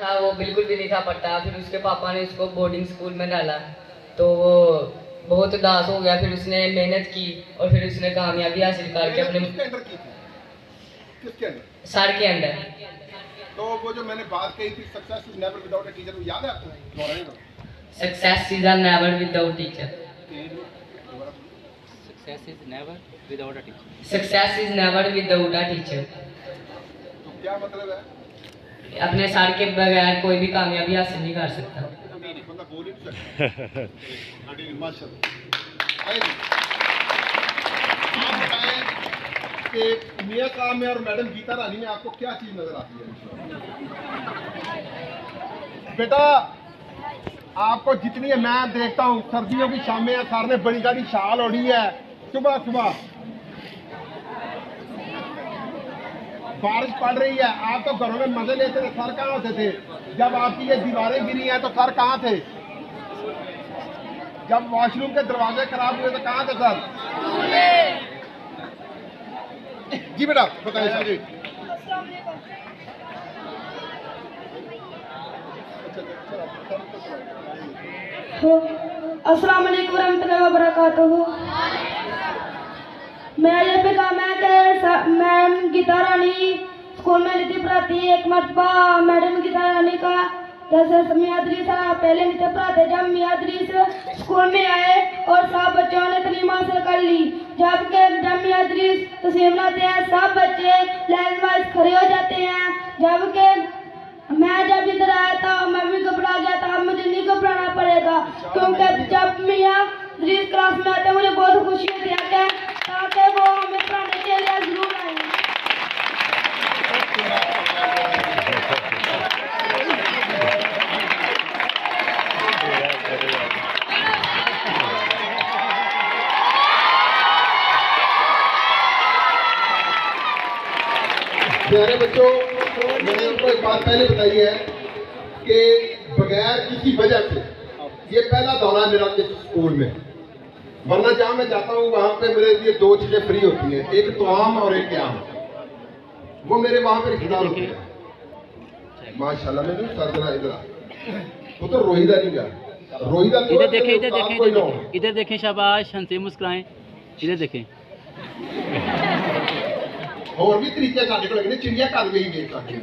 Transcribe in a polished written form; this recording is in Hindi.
हाँ, वो बिल्कुल भी नहीं था पढ़ता। फिर उसके पापा ने उसको बोर्डिंग स्कूल में डाला, तो वो बहुत उदास हो गया। फिर उसने मेहनत की और फिर उसने कामयाबी हासिल करके अपने किसके अंदर? सर के अंदर। तो वो जो मैंने बात कही थी, success is never without a teacher, वो याद है आपको? दोहराइएगा। Success is never without teacher. Success is never without a teacher. Success is never without a teacher. तो क्या मतलब है? अपने सर के बगैर कोई भी कामयाबी हासिल नहीं कर सकता। बंदा बोल ही नहीं सकता। माशाल्लाह। आइए, आप बताएं कि मियां साहब में और मैडम गीता रानी में आपको क्या चीज नजर आती है? बेटा, आपको जितनी मैं देखता हूँ, सर्दियों की शामें हैं, सर ने बड़ी गाड़ी शाल ओढ़ी है, सुबह सुबह बारिश पड़ रही है, आप तो घरों में मजे लेते थे। सर कहाँ होते थे जब आपकी ये दीवारें गिरी हैं? तो सर कहाँ थे? जब वॉशरूम के दरवाजे खराब हुए तो कहाँ थे सर? जी बेटा बताइए सर जी। अस्सलाम वालेकुम रहमतुल्लाहि व बरकातुहू। मेरा ये पैगाम है कि मैम गीता रानी स्कूल में नीति पढ़ाती। एक मरतबा मैडम गीता रानी का दरअसल मियादरीस पहले नीति पढ़ाते। जब मियादरीस स्कूल में आए और सब बच्चों ने तालीम हासिल कर ली, जब मियादरीस तस्लीम लाते हैं सब बच्चे लाइन वाइज खड़े हो जाते हैं। जबकि मैं जब इधर आया था मैं भी घबरा गया था। अब मुझे नहीं घबराना पड़ेगा, क्योंकि जब मियादरीस क्लास में आते मुझे बहुत खुशी होती है ताकि वो हमें पढ़ाने के लिए जरूर आएंगे। प्यारे बच्चों, मैंने आपको एक बात पहले बताई है कि बगैर किसी वजह से ये पहला दौरा है मेरा किसी स्कूल में, वरना जहाँ मैं जाता हूँ वहाँ पे मेरे लिए दो चीजें फ्री होती हैं, एक तोआम और एक क्याम। वो मेरे वहाँ पे रिश्तेदार होते हैं। माशाल्लाह। मेरे सर जरा इधर, वो तो रोहिदा नहीं गया। रोहिदा इधर देखें, इधर देखें, इधर देखें, शाबाश, हंसे मुस्कुराएं, इधर देखें। और भी तरीके साढ़े को लगने, चिड़िया घर में ही देख सकते हैं।